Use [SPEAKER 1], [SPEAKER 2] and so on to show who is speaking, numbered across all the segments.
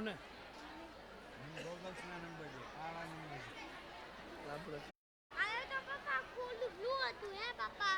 [SPEAKER 1] કોને ગોગલ્સના નંબર છે, આવા નંબર છે.
[SPEAKER 2] આયો તો પપ્પા ફૂલ બ્લુ હતું હે પપ્પા.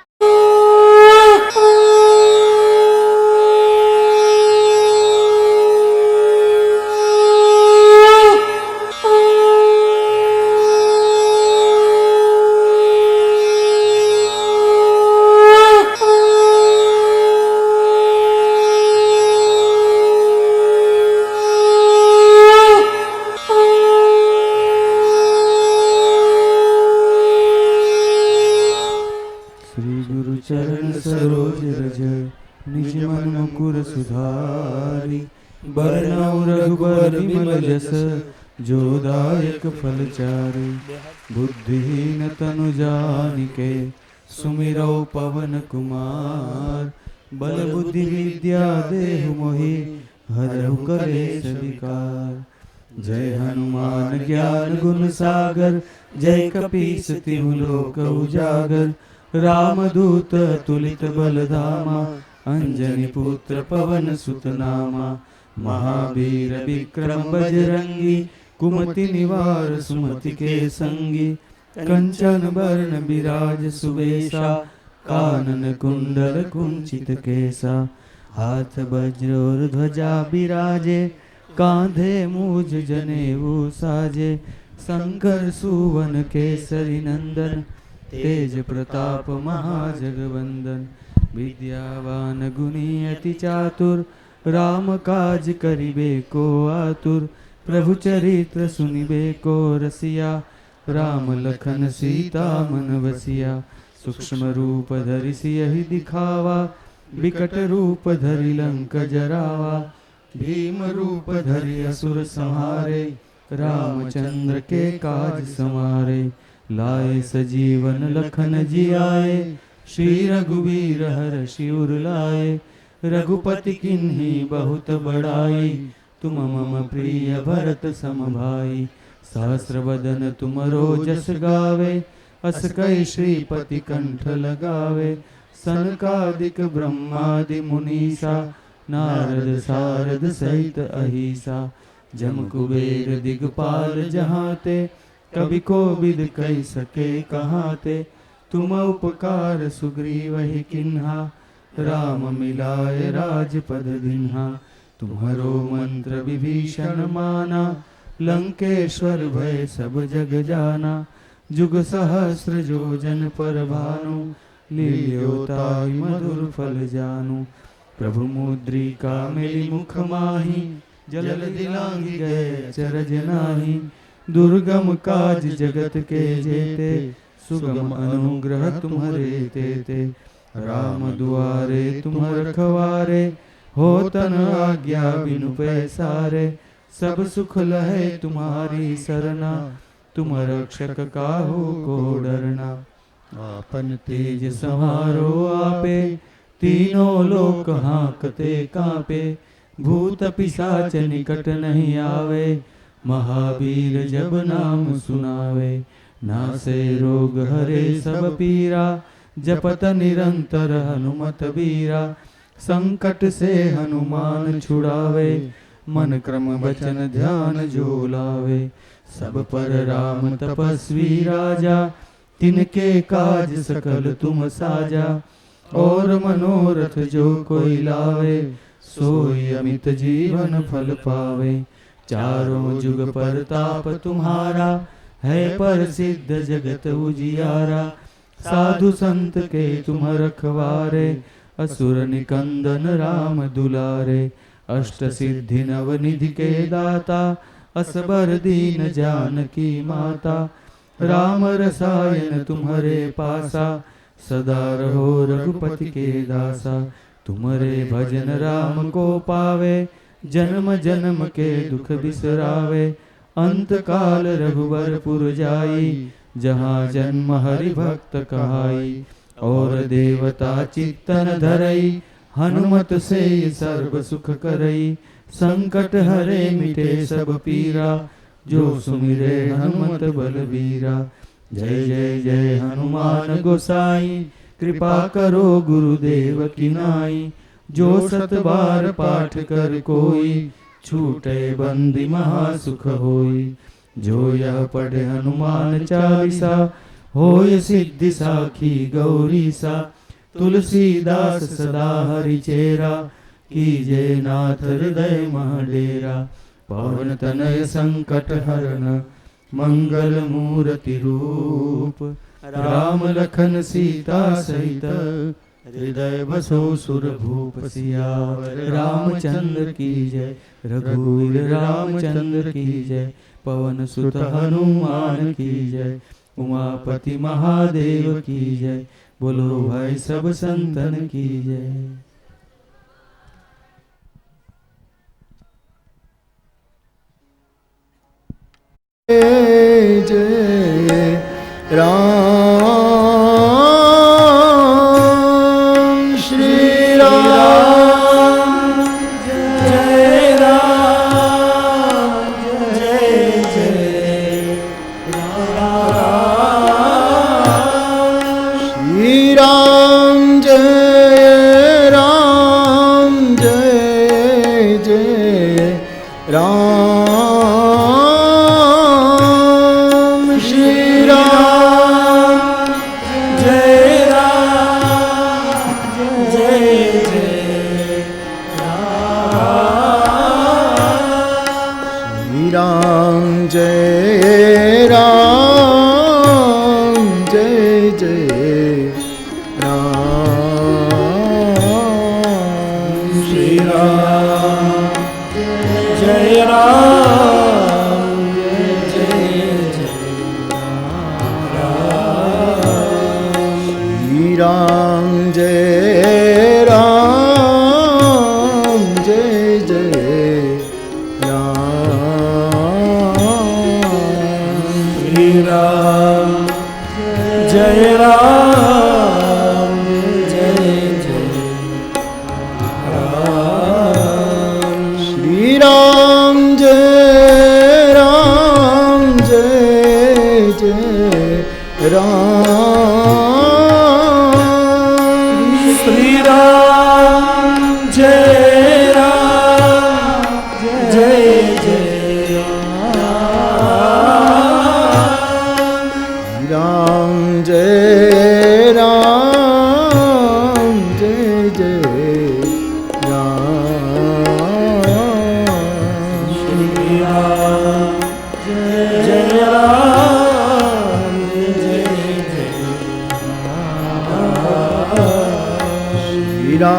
[SPEAKER 3] चरण सरोज रज निज मन मुकुर सुधारी बरनउँ रघुबर विमल जस जो दायक फल चारि बुद्धिहीन तनु जानिके सुमिरौ पवन कुमार बल बुद्धि विद्या देहु मोहि हरहु कलेश विकार. जय हनुमान ज्ञान गुण सागर जय कपीस तिहु लोक उजागर रामदूत तुलित बलधामा अंजनी पुत्र पवन सुत नामा महावीर विक्रम बजरंगी कुमति निवार सुमति के संगी कंचन बरन विराज सुवेशा कानन कुंडल कुंचित केसा हाथ वज्र और ध्वजा बिराजे कांधे मूज जनेऊ साजे शंकर सुवन केसरी नंदन तेज प्रताप महाजगवंदन विद्यावान गुणी अति चातुर राम काज करिबे को आतुर प्रभु चरित्र सुनिबे को रसिया राम लखन सीता मन बसिया सूक्ष्म रूप धरि सियहि दिखावा विकट रूप धरि लंक जरावा भीम रूप धरि असुर संहारे रामचंद्र के काज समारे लाए सजीवन लखन जियाए श्री रघुवीर हर्षि उर लाए रघुपति किन्ही बहुत बड़ाई तुम मम प्रिय भरत सम भाई सहस्र बदन तुमरो जस गावे अस कई श्रीपति कंठ लगावे सनकादिक ब्रह्मादि मुनीसा नारद सारद सहित अहिसा जम कुबेर दिगपाल जहाते कभी को विद कही सके कहाते तुम उपकार सुग्रीवहि किन्हा राम मिलाए राजपद दिन्हा तुम्हारो मंत्र विभीषण माना लंकेश्वर भय सब जग जाना जुग सहस्र जो जन पर भानु लील्योताहि मधुर फल जानू प्रभु मुद्रिका मेली मुख माही जल दिलांगी गए चरज नाही दुर्गम काज जगत के जेते सुगम अनुग्रह तुम्हारे तेते राम दुआरे तुम रखवारे हो तन आज्ञा बिनु पैसारे सब सुख लहे तुम्हारी सरना तुम रक्षक काहू को डरना आपन तेज संहारो आपे तीनों लोक हांकते कांपे भूत पिशाच निकट नहीं आवे महावीर जब नाम सुनावे नासे रोग हरे सब पीरा जपत निरंतर हनुमत बीरा संकट से हनुमान छुड़ावे मन क्रम वचन ध्यान जो लावे सब पर राम तपस्वी राजा तिनके काज सकल तुम साजा और मनोरथ जो कोई लावे सोई अमित जीवन फल पावे चारों जुग परताप तुम्हारा है प्रसिद्ध जगत उजियारा साधु संत के तुम रखवारे असुर निकंदन राम दुलारे अष्ट सिद्धि नव निधि के दाता असबर दीन जानकी माता राम रसायन तुम्हारे पासा सदा रहो रघुपति के दासा तुम्हारे भजन राम को पावे जन्म जन्म के दुख बिसरावे अंत काल रघुवर पुर जाई जहाँ जन्म हरि भक्त कहाई और देवता चित्तन धरई हनुमत से सर्व सुख करई संकट हरे मिटे सब पीरा जो सुमिरे हनुमत बलबीरा जय जय जय हनुमान गोसाई कृपा करो गुरुदेव की नाई जो सत बार पाठ कर कोई छूटे बंदी महासुख होई। जो यह पढ़े हनुमान चालीसा, होय सिद्धि साखी गौरी सा। तुलसीदास सदा हरि चेरा, कीजे नाथ हृदय मह डेरा। पवन तनय संकट हरन, मंगल मूर्ति रूप। राम लखन सीता सहित, हृदय बसो सुरभूप। सियावर रामचंद्र की जय, रघुवीर रामचंद्र की जय। पवन सुत हनुमान की जय, उमापति महादेव की जय। बोलो भाई सब संतन की जय।
[SPEAKER 4] जय राम श्री राम, जय राम, जय जय राम। श्री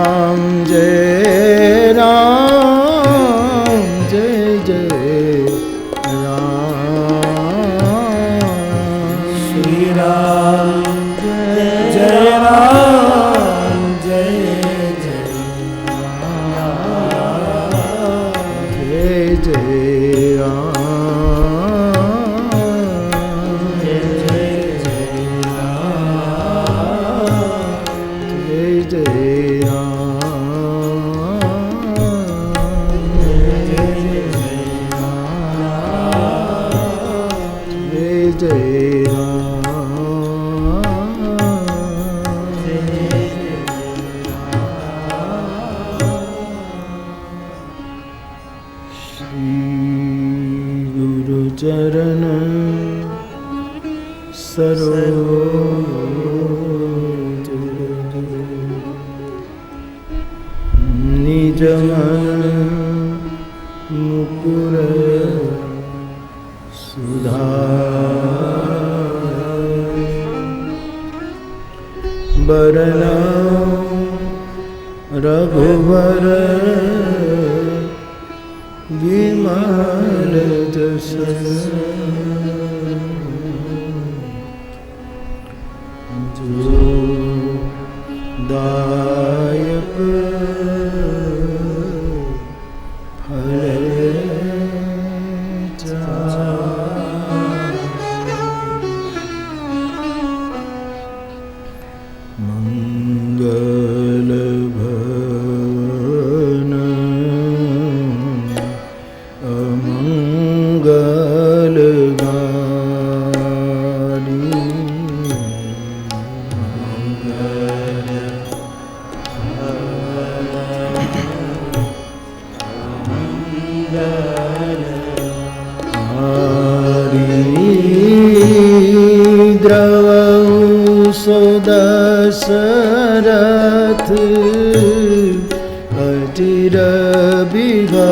[SPEAKER 4] राम जय राम, जय जय राम। चरण सरोज निज मन मुकुर सुधार बरना रघुवर विमल जस जो दायक फल मंगल भवन अमंगल गारी द्रवहु सो दशरथ अजिर बिहारी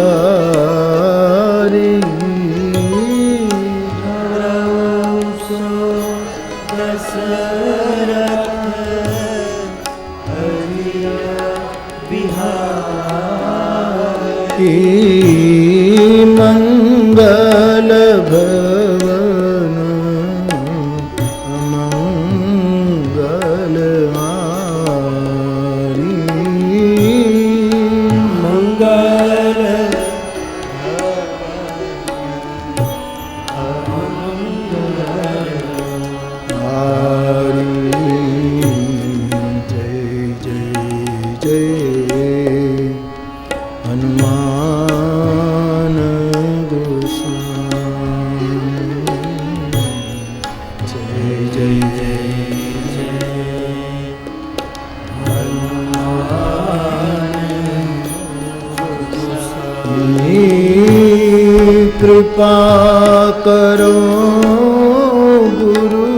[SPEAKER 4] मंगल भवन अमंगल हारी मंगल हारी जय जय जय हनुमान गोसाई जय जय जय हनुमान कृपा करो गुरु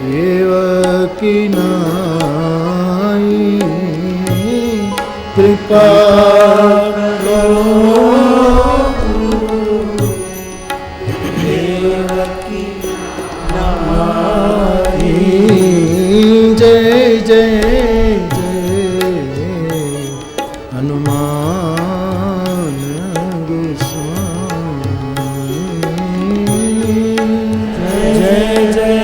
[SPEAKER 4] देवकी नाई कृपा करो देवकी नाई जय जय जय हनुमान गोसाई जय जय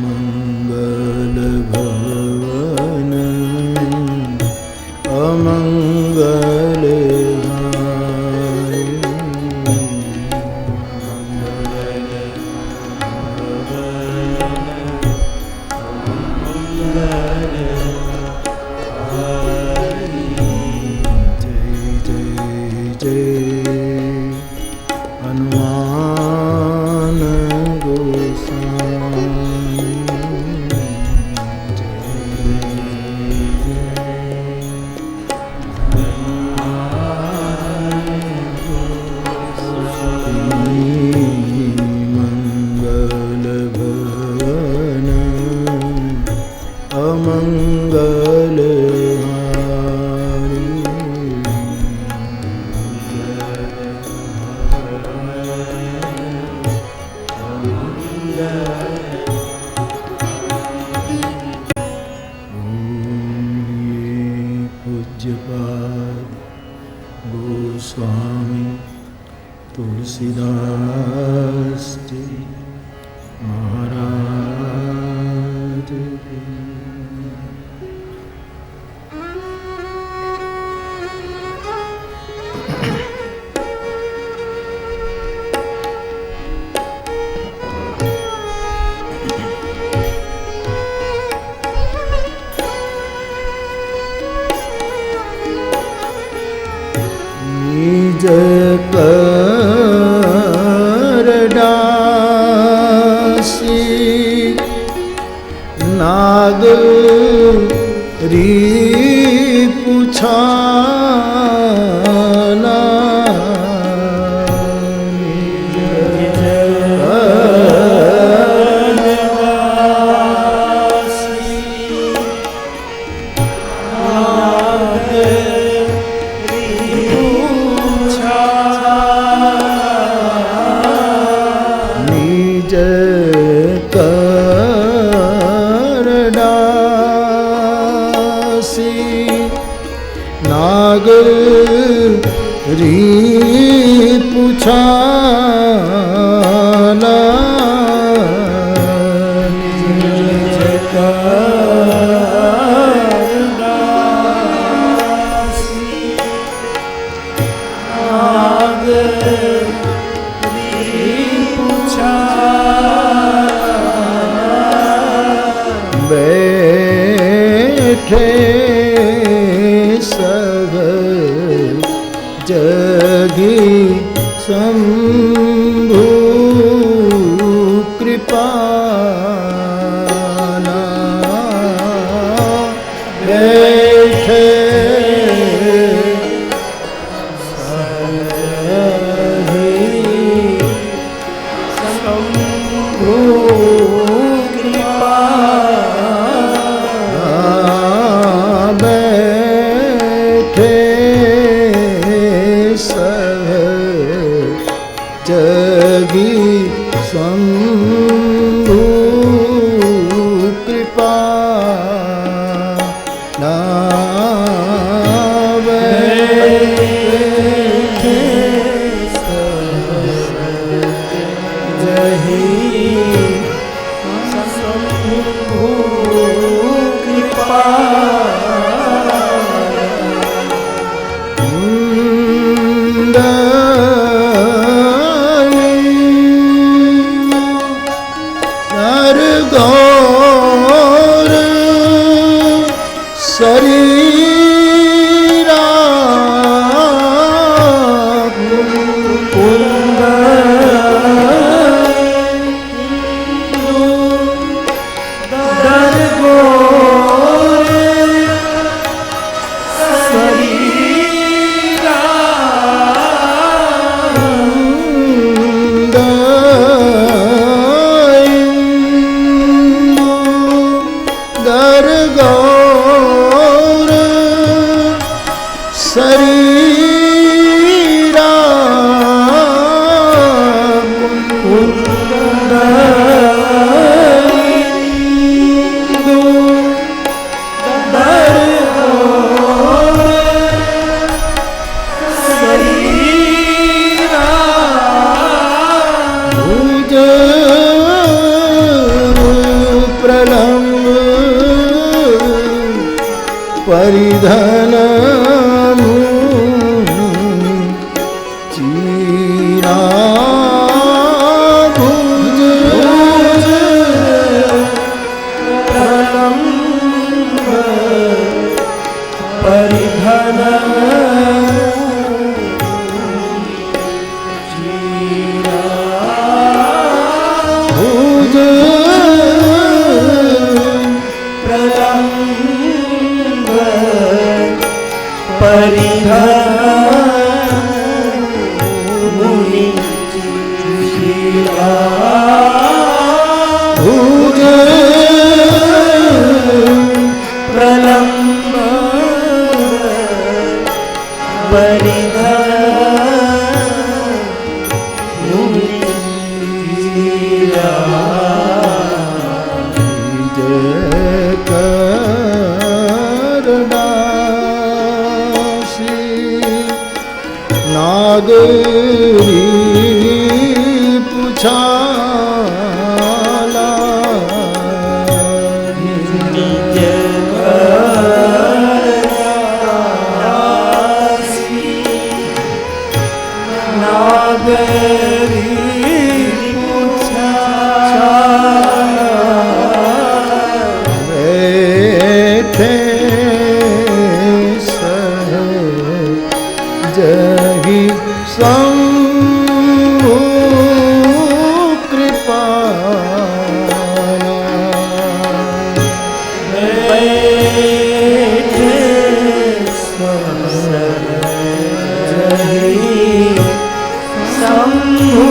[SPEAKER 4] मंगल भवन अमंगल जय जय जय हनुमान गोसाई मंगल भवन अमंगल हारी पूज्यपाद गोस्वामी तुलसीदास जी महाराज की निज कर डासी नाग री पुछाना निज कर डासी नाग निज कर डासी जगी शंभु कृपा परिधन चीरा भुज प्रलम्ब परिधन चीरा भुज प्रलम्ब परिधन मुनि चीरा भुज प्रलम्ब परिधन मुनि चीरा नागरी पुछाला निज करसी नागरी पुछाला बैठे जगी शंभु कृपा बैठे जगी शंभु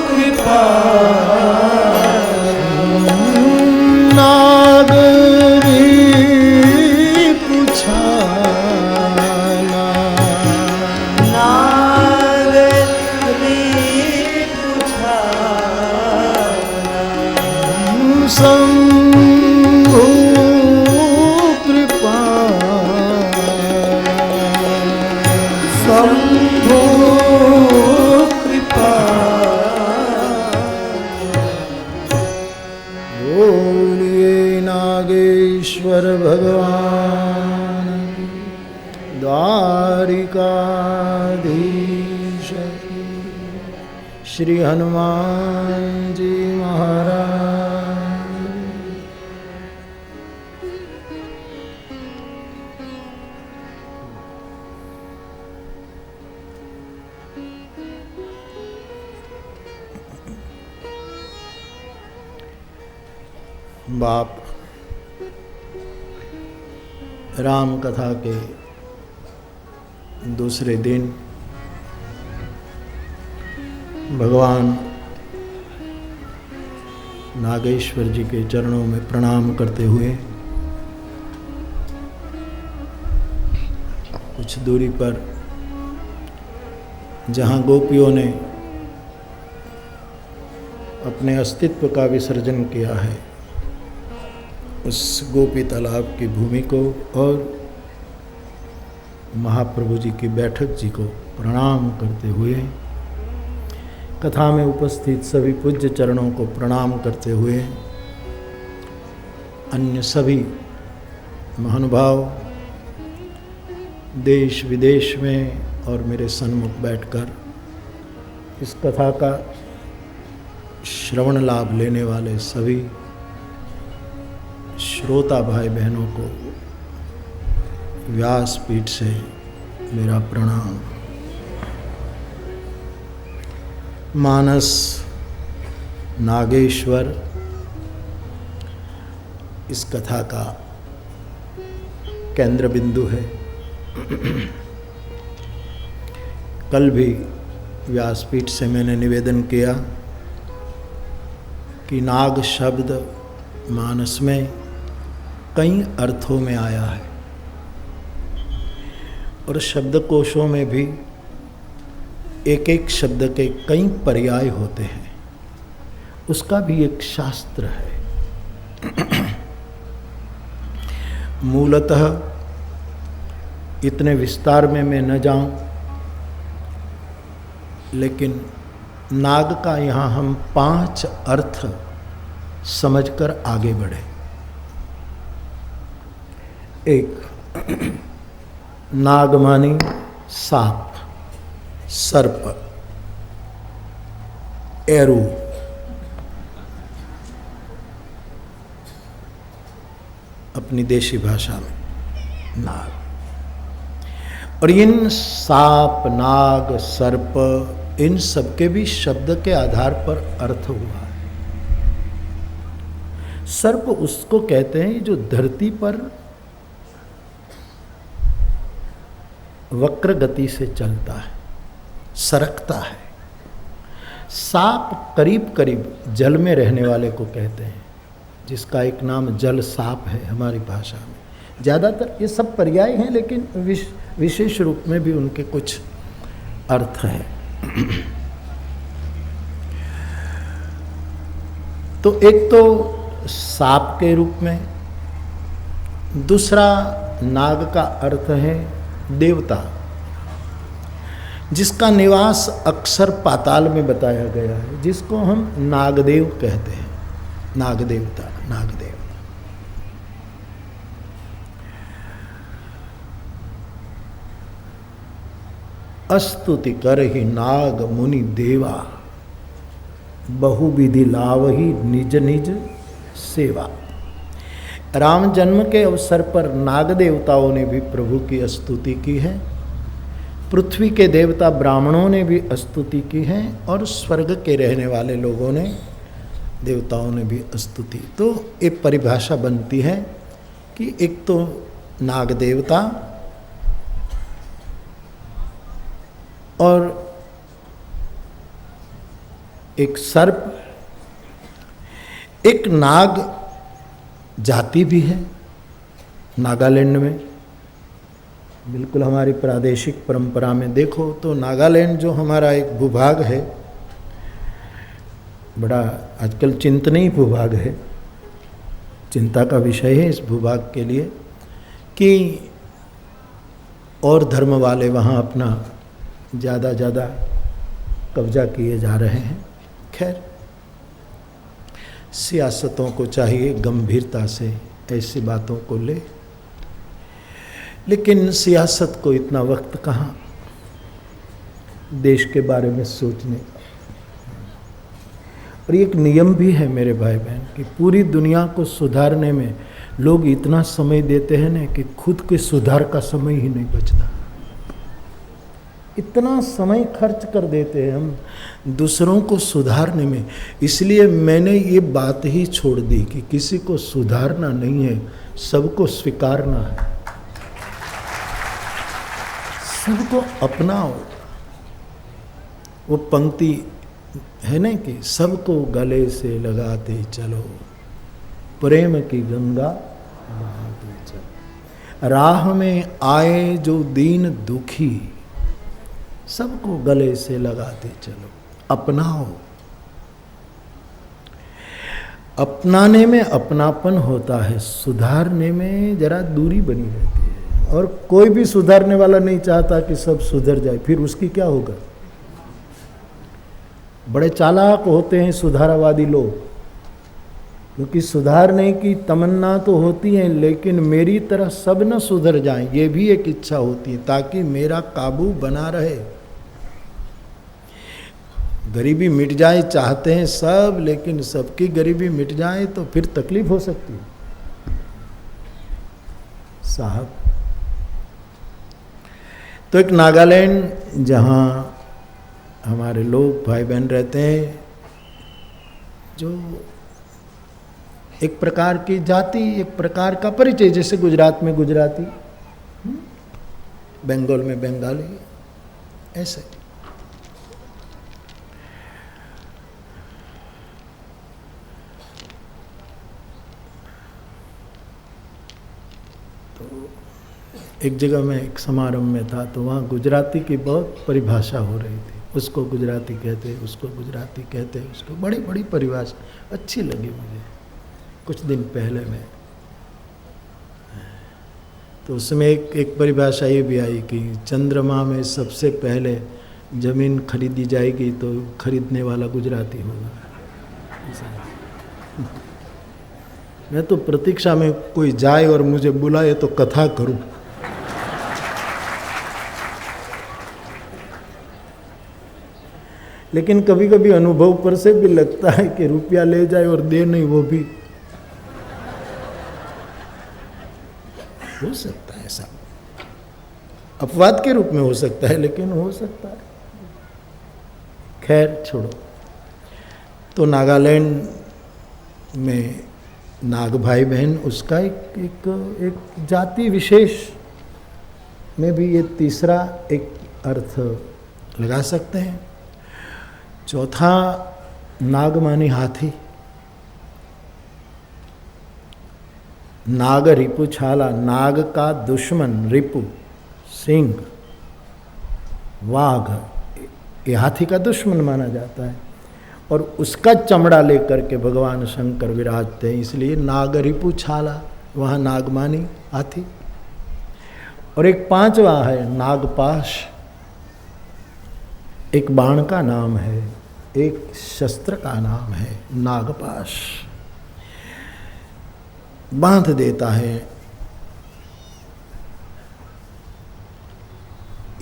[SPEAKER 4] कृपा नागरी पुछा शंभु कृपा शंभु कृपा बोलिए नागेश्वर भगवान द्वारिकाधीश श्री हनुमान जी महाराज। बाप राम कथा के दूसरे दिन भगवान नागेश्वर जी के चरणों में प्रणाम करते हुए कुछ दूरी पर जहाँ गोपियों ने अपने अस्तित्व का विसर्जन किया है, उस गोपी तालाब की भूमि को और महाप्रभु जी की बैठक जी को प्रणाम करते हुए, कथा में उपस्थित सभी पूज्य चरणों को प्रणाम करते हुए, अन्य सभी महानुभाव देश विदेश में और मेरे सन्मुख बैठकर इस कथा का श्रवण लाभ लेने वाले सभी श्रोता भाई बहनों को व्यासपीठ से मेरा प्रणाम। मानस नागेश्वर इस कथा का केंद्र बिंदु है। कल भी व्यासपीठ से मैंने निवेदन किया कि नाग शब्द मानस में कई अर्थों में आया है और शब्दकोशों में भी एक एक शब्द के कई पर्याय होते हैं, उसका भी एक शास्त्र है। मूलतः इतने विस्तार में मैं न जाऊं, लेकिन नाग का यहाँ हम 5 अर्थ समझकर आगे बढ़े। एक, नाग मानी सांप, सर्प, एरू, अपनी देशी भाषा में नाग। और इन सांप, नाग, सर्प, इन सबके भी शब्द के आधार पर अर्थ हुआ है। सर्प उसको कहते हैं जो धरती पर वक्र गति से चलता है, सरकता है। सांप करीब करीब जल में रहने वाले को कहते हैं, जिसका एक नाम जल सांप है हमारी भाषा में। ज़्यादातर ये सब पर्याय हैं, लेकिन विशेष रूप में भी उनके कुछ अर्थ हैं। तो एक तो सांप के रूप में, दूसरा नाग का अर्थ है देवता, जिसका निवास अक्सर पाताल में बताया गया है, जिसको हम नागदेव कहते हैं। नागदेवता, नागदेव। अस्तुति करहि नाग मुनि देवा, बहुविधि लावहि निज निज सेवा। राम जन्म के अवसर पर नाग देवताओं ने भी प्रभु की स्तुति की है, पृथ्वी के देवता ब्राह्मणों ने भी स्तुति की है, और स्वर्ग के रहने वाले लोगों ने, देवताओं ने भी स्तुति। तो एक परिभाषा बनती है कि एक तो नाग देवता और एक सर्प, एक नाग जाति भी है नागालैंड में। बिल्कुल हमारी प्रादेशिक परंपरा में देखो तो नागालैंड जो हमारा एक भूभाग है, बड़ा आजकल चिंतनीय भूभाग है, चिंता का विषय है इस भूभाग के लिए कि और धर्म वाले वहाँ अपना ज़्यादा कब्जा किए जा रहे हैं। खैर, सियासतों को चाहिए गंभीरता से ऐसी बातों को ले, लेकिन सियासत को इतना वक्त कहाँ देश के बारे में सोचने का। और एक नियम भी है मेरे भाई बहन कि पूरी दुनिया को सुधारने में लोग इतना समय देते हैं ना कि खुद के सुधार का समय ही नहीं बचता। इतना समय खर्च कर देते हैं हम दूसरों को सुधारने में। इसलिए मैंने ये बात ही छोड़ दी कि किसी को सुधारना नहीं है, सबको स्वीकारना है, सबको अपनाओ। वो पंक्ति है ना कि सबको गले से लगाते चलो, प्रेम की गंगा बहाते चलो, राह में आए जो दीन दुखी, सबको गले से लगाते चलो, अपनाओ। अपनाने में अपनापन होता है, सुधारने में जरा दूरी बनी रहती है। और कोई भी सुधारने वाला नहीं चाहता कि सब सुधर जाए, फिर उसकी क्या होगा। बड़े चालाक होते हैं सुधारावादी लोग, क्योंकि सुधारने की तमन्ना तो होती है, लेकिन मेरी तरह सब न सुधर जाएं, ये भी एक इच्छा होती है, ताकि मेरा काबू बना रहे। गरीबी मिट जाए चाहते हैं सब, लेकिन सबकी गरीबी मिट जाए तो फिर तकलीफ हो सकती है साहब। तो एक नागालैंड जहाँ हमारे लोग भाई बहन रहते हैं, जो एक प्रकार की जाति, एक प्रकार का परिचय, जैसे गुजरात में गुजराती, बंगाल में बंगाली, ऐसे। एक जगह मैं एक समारंभ में था, तो वहाँ गुजराती की बहुत परिभाषा हो रही थी। उसको गुजराती कहते, उसको गुजराती कहते, उसको बड़ी बड़ी परिभाषा अच्छी लगी मुझे कुछ दिन पहले में। तो उसमें एक परिभाषा ये भी आई कि चंद्रमा में सबसे पहले ज़मीन खरीदी जाएगी तो खरीदने वाला गुजराती होगा। मैं तो प्रतीक्षा में कोई जाए और मुझे बुलाए तो कथा करूं। लेकिन कभी कभी अनुभव पर से भी लगता है कि रुपया ले जाए और दे नहीं, वो भी हो सकता है। ऐसा अपवाद के रूप में हो सकता है, लेकिन हो सकता है। खैर छोड़ो। तो नागालैंड में नाग भाई बहन, उसका एक जाति विशेष में भी ये तीसरा एक अर्थ लगा सकते हैं। चौथा, नाग मानी हाथी। नाग रिपु छाला, नाग का दुश्मन रिपु, सिंह, वाघ, ये हाथी का दुश्मन माना जाता है, और उसका चमड़ा लेकर के भगवान शंकर विराजते हैं, इसलिए नाग रिपु छाला, वहाँ नागमानी हाथी। और एक पांचवा है नागपाश, एक बाण का नाम है, एक शस्त्र का नाम है नागपाश। बांध देता है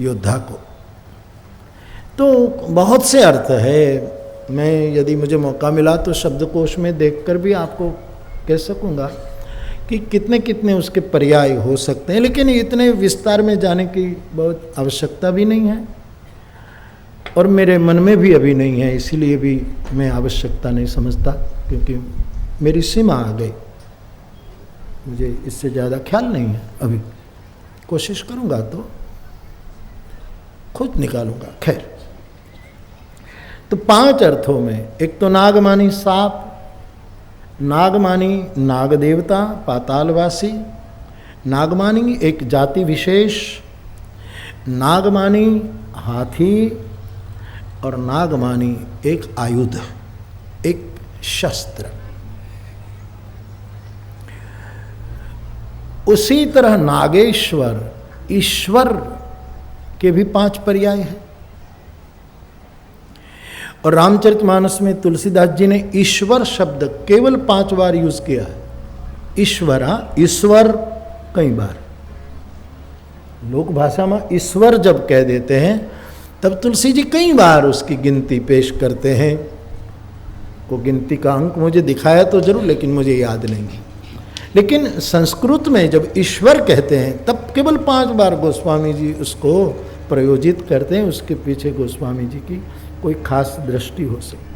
[SPEAKER 4] योद्धा को। तो बहुत से अर्थ है। मैं यदि मुझे मौका मिला तो शब्दकोश में देखकर भी आपको कह सकूंगा कि कितने कितने उसके पर्याय हो सकते हैं, लेकिन इतने विस्तार में जाने की बहुत आवश्यकता भी नहीं है, और मेरे मन में भी अभी नहीं है, इसीलिए भी मैं आवश्यकता नहीं समझता, क्योंकि मेरी सीमा आ गई। मुझे इससे ज़्यादा ख्याल नहीं है अभी। कोशिश करूँगा तो खुद निकालूंगा। खैर, तो 5 अर्थों में, एक तो नागमानी सांप, नागमानी नाग देवता पातालवासी, नागमानी एक जाति विशेष, नागमानी हाथी, और नागमानी एक आयुध, एक शस्त्र। उसी तरह नागेश्वर, ईश्वर के भी 5 पर्याय हैं। और रामचरितमानस में तुलसीदास जी ने ईश्वर शब्द केवल 5 बार यूज किया है। ईश्वरा, ईश्वर कई बार। लोक भाषा में ईश्वर जब कह देते हैं तब तुलसी जी कई बार उसकी गिनती पेश करते हैं। वो गिनती का अंक मुझे दिखाया तो जरूर, लेकिन मुझे याद नहीं। लेकिन संस्कृत में जब ईश्वर कहते हैं तब केवल 5 बार गोस्वामी जी उसको प्रयोजित करते हैं। उसके पीछे गोस्वामी जी की कोई खास दृष्टि हो सकती।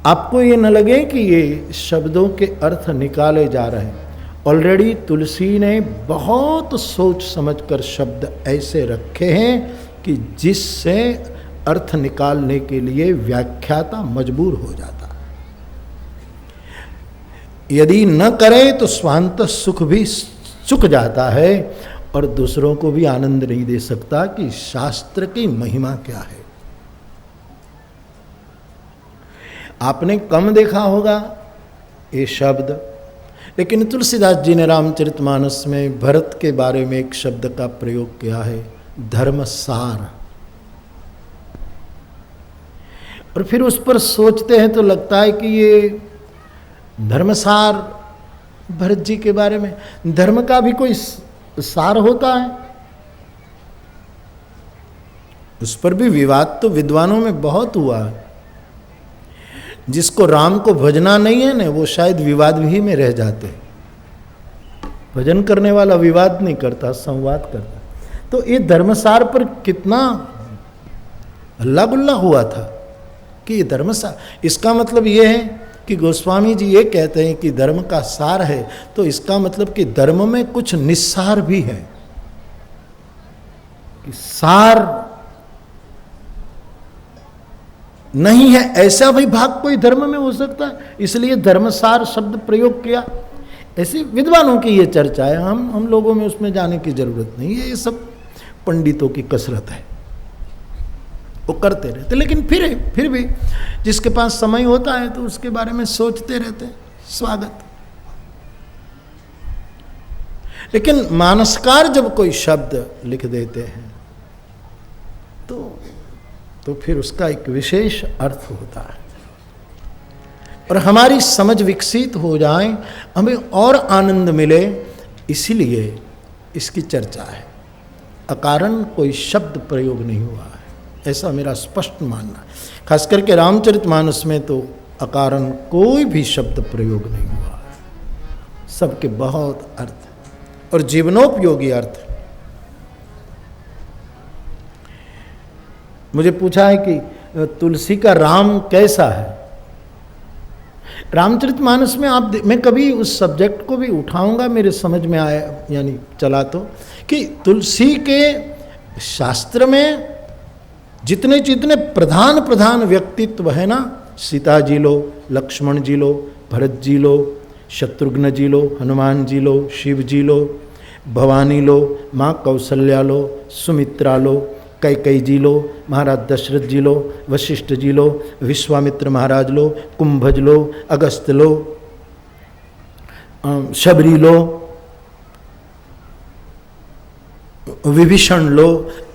[SPEAKER 4] आपको ये न लगे कि ये शब्दों के अर्थ निकाले जा रहे हैं। ऑलरेडी तुलसी ने बहुत सोच समझकर शब्द ऐसे रखे हैं कि जिससे अर्थ निकालने के लिए व्याख्याता मजबूर हो जाता। यदि न करे तो स्वांत सुख भी चुक जाता है, और दूसरों को भी आनंद नहीं दे सकता कि शास्त्र की महिमा क्या है। आपने कम देखा होगा ये शब्द। लेकिन तुलसीदास जी ने रामचरितमानस में भरत के बारे में एक शब्द का प्रयोग किया है, धर्मसार। और फिर उस पर सोचते हैं तो लगता है कि ये धर्मसार भरत जी के बारे में, धर्म का भी कोई सार होता है? उस पर भी विवाद तो विद्वानों में बहुत हुआ है। जिसको राम को भजना नहीं है ना, वो शायद विवाद भी में रह जाते। भजन करने वाला विवाद नहीं करता, संवाद करता। तो ये धर्मसार पर कितना हल्ला गुल्ला हुआ था कि ये धर्मसार, इसका मतलब ये है कि गोस्वामी जी ये कहते हैं कि धर्म का सार है, तो इसका मतलब कि धर्म में कुछ निस्सार भी है, कि सार नहीं है ऐसा भी भाग कोई धर्म में हो सकता है, इसलिए धर्मसार शब्द प्रयोग किया। ऐसी विद्वानों की ये चर्चा है, हम लोगों में उसमें जाने की जरूरत नहीं है, ये सब पंडितों की कसरत है, वो करते रहते। लेकिन फिर भी जिसके पास समय होता है तो उसके बारे में सोचते रहते हैं, स्वागत। लेकिन मानसकार जब कोई शब्द लिख देते हैं तो फिर उसका एक विशेष अर्थ होता है, और हमारी समझ विकसित हो जाए, हमें और आनंद मिले, इसीलिए इसकी चर्चा है। अकारण कोई शब्द प्रयोग नहीं हुआ है, ऐसा मेरा स्पष्ट मानना है। खास करके रामचरितमानस में तो अकारण कोई भी शब्द प्रयोग नहीं हुआ है, सबके बहुत अर्थ और जीवनोपयोगी अर्थ। मुझे पूछा है कि तुलसी का राम कैसा है। रामचरितमानस में मैं कभी उस सब्जेक्ट को भी उठाऊंगा, मेरे समझ में आया यानी चला तो, कि तुलसी के शास्त्र में जितने जितने प्रधान व्यक्तित्व है ना, सीता जी लो, लक्ष्मण जी लो, भरत जी लो, शत्रुघ्न जी लो, हनुमान जी लो, शिव जी लो, भवानी लो, माँ कौशल्या लो, सुमित्रा लो, कैकेयी जी लो, महाराज दशरथ जी लो, वशिष्ठ जी लो, विश्वामित्र महाराज लो, कुंभज लो, अगस्त लो, शबरी लो, विभीषण लो,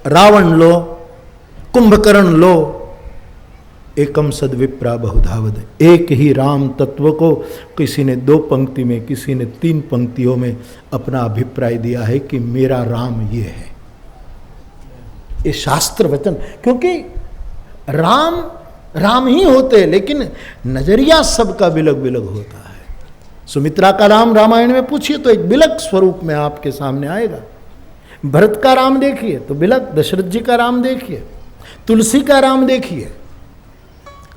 [SPEAKER 4] रावण लो, कुंभकर्ण लो, एकम सद विप्रा बहुधावद। एक ही राम तत्व को किसी ने 2 पंक्ति में, किसी ने 3 पंक्तियों में अपना अभिप्राय दिया है कि मेरा राम ये है। ये शास्त्र वचन, क्योंकि राम ही होते, लेकिन नजरिया सबका बिलग बिलग होता है। सुमित्रा का राम रामायण में पूछिए तो एक बिलग स्वरूप में आपके सामने आएगा। भरत का राम देखिए तो बिलग, दशरथ जी का राम देखिए, तुलसी का राम देखिए,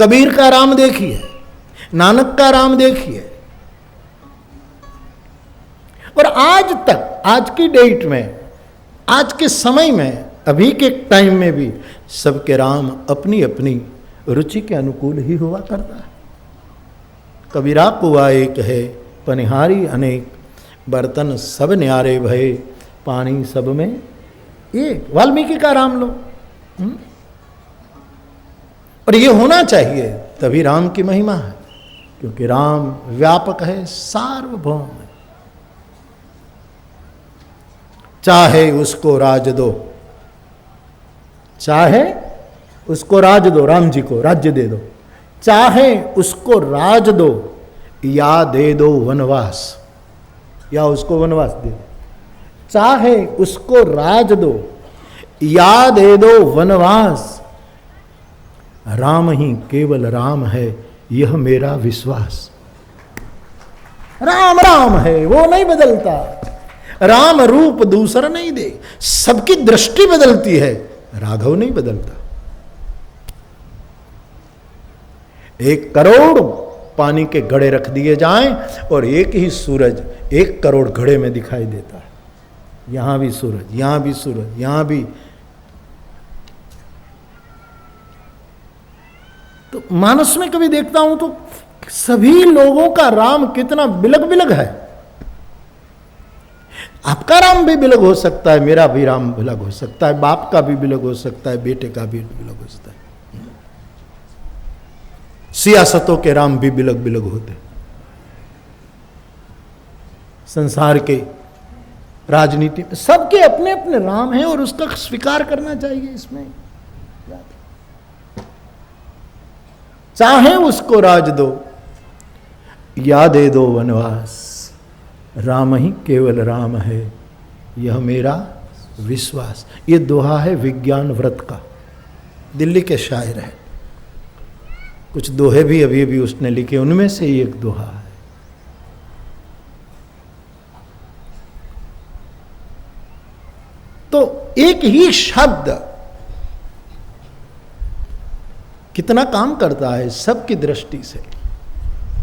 [SPEAKER 4] कबीर का राम देखिए, नानक का राम देखिए। और आज तक, आज की डेट में, आज के समय में, अभी के टाइम में भी सबके राम अपनी अपनी रुचि के अनुकूल ही हुआ करता है। कबीरा कुआ एक है, पनिहारी अनेक, बर्तन सब न्यारे भये, पानी सब में एक। वाल्मीकि का राम लो। और ये होना चाहिए, तभी राम की महिमा है, क्योंकि राम व्यापक है, सार्वभौम है। चाहे उसको राज दो, चाहे उसको राज दो, राम जी को राज्य दे दो, चाहे उसको राज दो या दे दो वनवास, या उसको वनवास दे दो, चाहे उसको राज दो या दे दो वनवास, राम ही केवल राम है, यह मेरा विश्वास। राम राम है, वो नहीं बदलता। राम रूप दूसरा नहीं दे, सबकी दृष्टि बदलती है, राघव नहीं बदलता। 1 करोड़ पानी के घड़े रख दिए जाएं और एक ही सूरज 1 करोड़ घड़े में दिखाई देता है। यहां भी सूरज, यहां भी सूरज, यहां भी। तो मानस में कभी देखता हूं तो सभी लोगों का राम कितना बिलग बिलग है। आपका राम भी बिलग हो सकता है, मेरा भी राम बिलग हो सकता है, बाप का भी बिलग हो सकता है, बेटे का भी बिलग हो सकता है। सियासतों के राम भी बिलग बिलग होते, संसार के, राजनीति में, सबके अपने अपने राम हैं और उसका स्वीकार करना चाहिए। इसमें चाहे उसको राज दो या दे दो वनवास, राम ही केवल राम है, यह मेरा विश्वास। ये दोहा है विज्ञान व्रत का, दिल्ली के शायर है। कुछ दोहे भी अभी अभी उसने लिखे, उनमें से एक दोहा है। तो एक ही शब्द कितना काम करता है सबकी दृष्टि से,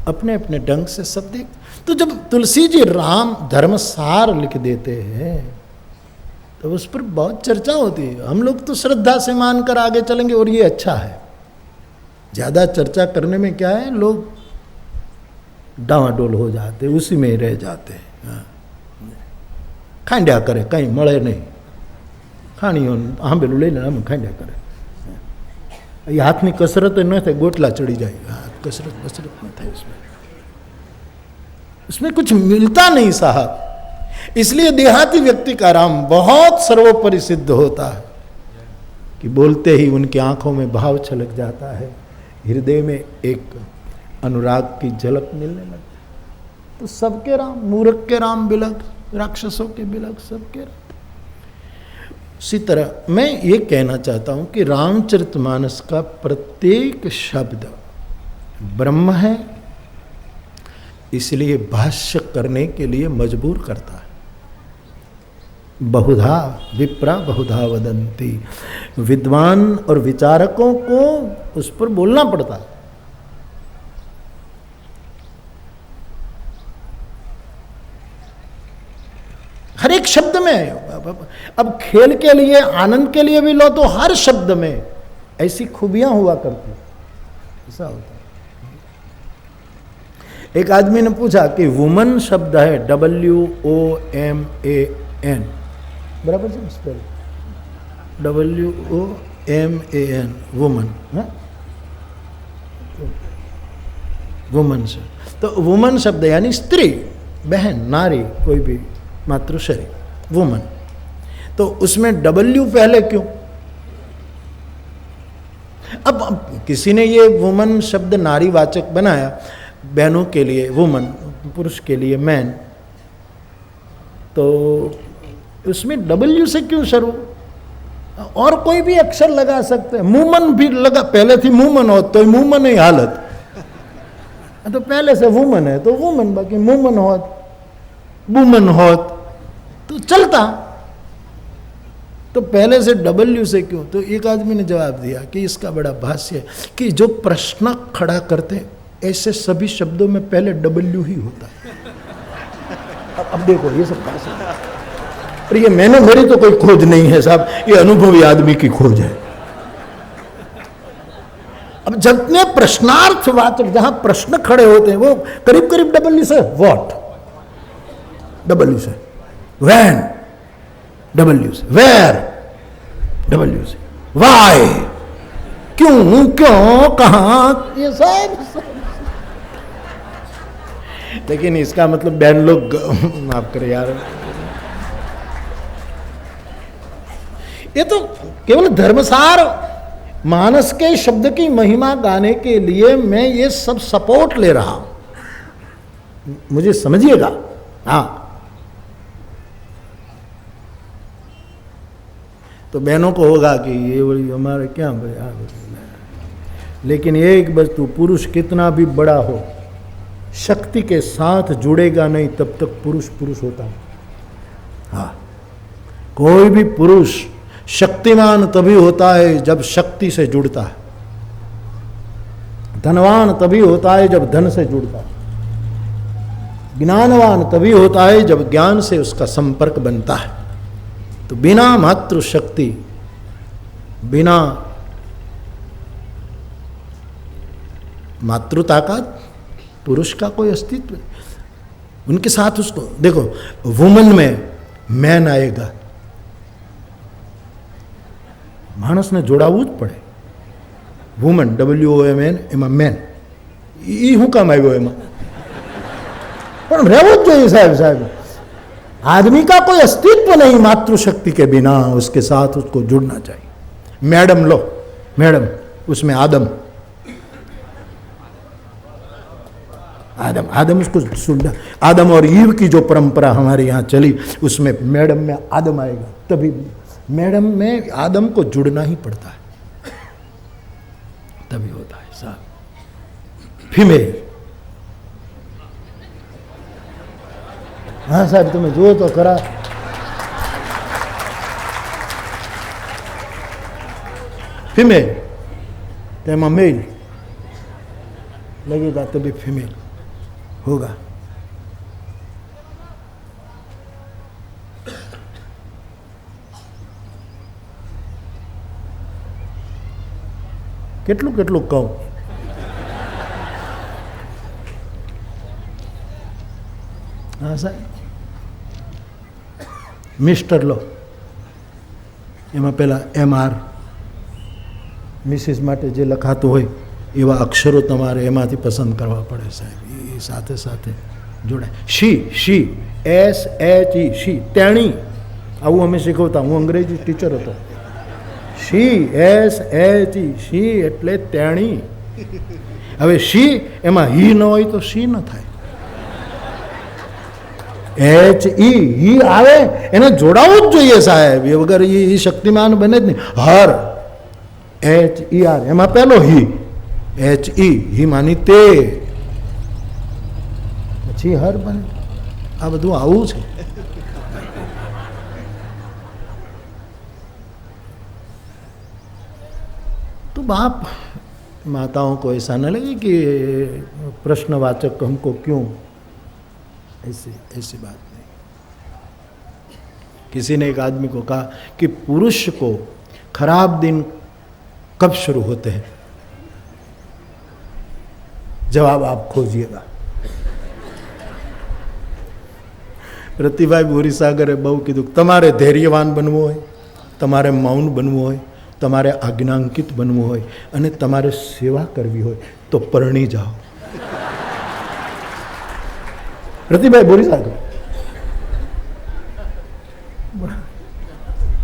[SPEAKER 4] अपने अपने ढंग से सब देख। तो जब तुलसी जी राम धर्मसार लिख देते हैं तो उस पर बहुत चर्चा होती है। हम लोग तो श्रद्धा से मानकर आगे चलेंगे और ये अच्छा है। ज्यादा चर्चा करने में क्या है, लोग डावाडोल हो जाते, उसी में रह जाते हैं। खांड्या करे कहीं मळे नहीं, खानी हाँ बेलू ले लेना खांड्या करे। ये हाथ में कसरत न थे, गोटला चढ़ी जाए, हाथ कसरत कसरत न थे उसमें कुछ मिलता नहीं साहब। इसलिए देहाती व्यक्ति का राम बहुत सर्वोपरि सिद्ध होता है कि बोलते ही उनकी आंखों में भाव छलक जाता है, हृदय में एक अनुराग की झलक मिलने लगती है। तो सबके राम, मूर्ख के राम बिलग, राक्षसों के बिलग, सबके राम। उसी तरह मैं ये कहना चाहता हूं कि रामचरितमानस का प्रत्येक शब्द ब्रह्म है, इसलिए भाष्य करने के लिए मजबूर करता है। बहुधा विप्रा बहुधा वदंती, विद्वान और विचारकों को उस पर बोलना पड़ता है। हर एक शब्द में, अब खेल के लिए, आनंद के लिए भी लो तो हर शब्द में ऐसी खूबियां हुआ करती, ऐसा होता है। एक आदमी ने पूछा कि वुमन शब्द है WOMAN, बराबर से स्पेल WOMAN, वुमन, वुमन से, तो वुमन शब्द यानी स्त्री, बहन, नारी, कोई भी मातृशरीर, वुमन। तो उसमें W पहले क्यों? अब किसी ने ये वुमन शब्द नारीवाचक बनाया, बहनों के लिए वुमन, पुरुष के लिए मैन, तो उसमें W से क्यों शुरू? और कोई भी अक्षर लगा सकते हैं। मुमन भी लगा, पहले थी मुमन हो तो मुमन ही हालत, तो पहले से वुमन है तो वुमन, बाकी मुमन होत, वुमन होत तो चलता। तो पहले से W से क्यों? तो एक आदमी ने जवाब दिया कि इसका बड़ा भाष्य है कि जो प्रश्न खड़ा करते ऐसे सभी शब्दों में पहले W ही होता है। अब देखो ये सब भाषा, और ये मैंने, मेरी तो कोई खोज नहीं है साहब, ये अनुभवी आदमी की खोज है। अब जितने प्रश्नार्थवाचक जहां प्रश्न खड़े होते हैं वो करीब करीब W से व्हाट, W से व्हेन, W से वेयर, W से व्हाई, क्यों, क्यों, कहां, ये सब। लेकिन इसका मतलब बहन लोग माफ करे यार, ये तो केवल धर्मसार मानस के शब्द की महिमा गाने के लिए मैं ये सब सपोर्ट ले रहा हूं, मुझे समझिएगा। हाँ, तो बहनों को होगा कि ये बड़ी हमारे क्या यार, लेकिन एक वस्तु, पुरुष कितना भी बड़ा हो, शक्ति के साथ जुड़ेगा नहीं तब तक पुरुष पुरुष होता है। हाँ, कोई भी पुरुष शक्तिमान तभी होता है जब शक्ति से जुड़ता है, धनवान तभी होता है जब धन से जुड़ता है, ज्ञानवान तभी होता है जब ज्ञान से उसका संपर्क बनता है। तो बिना मातृ शक्ति, बिना मातृता का पुरुष का कोई अस्तित्व, उनके साथ उसको देखो, वुमन में मैन आएगा, मानस ने जोड़ावू જ પડે, વુમન WOMN એમાં મેન, એ શું કામ આવ્યો એમાં? પણ રહેવું જ જોઈએ સાહેબ, आदमी का कोई अस्तित्व नहीं मातृशक्ति के बिना, उसके साथ उसको जुड़ना चाहिए। मैडम लो, मैडम, उसमें आदम आदम आदम उसको सुन, आदम और ईव की जो परंपरा हमारे यहाँ चली, उसमें मैडम में आदम आएगा, तभी मैडम में आदम को जुड़ना ही पड़ता है, तभी होता है साहब। फीमेल, हाँ साहब तुम्हें जो तो करा। फीमेल तेमा मेल लगेगा तभी फीमेल होगा। કેટલું કેટલું કહું, હા સાહેબ મિસ્ટર લો, એમાં પહેલાં MR મિસિસ માટે જે લખાતું હોય એવા અક્ષરો તમારે એમાંથી પસંદ કરવા પડે સાહેબ, એ સાથે સાથે જોડાય। शी SHE शी, તેણી, આવું અમે શીખવતા, હું અંગ્રેજી ટીચર હતો। शी SHE शी એટલે તેણી। હવે शी એમાં ही ન હોય તો शी ન થાય। HE ही આવે એને જોડાવું જ જોઈએ સાહેબ, એ વગર એ શક્તિમાન બને જ નહીં। હર HER એમાં પહેલો ही, HE ही માની તે, પછી હર બને। આ બધું આવું છે। तो बाप माताओं को ऐसा न लगे कि प्रश्नवाचक हमको क्यों, ऐसी बात नहीं। किसी ने एक आदमी को कहा कि पुरुष को खराब दिन कब शुरू होते हैं, जवाब आप खोजिएगा। प्रतिभाई बोरीसागरे बहु कीधुं तमारे धैर्यवान बनवुं होय, तमारे मौन बनवुं होय, तमारे आज्ञांकित बनवुं होय अने तमारे सेवा करवी होय तो परणी जाओ। प्रतिभाई बोरीसागर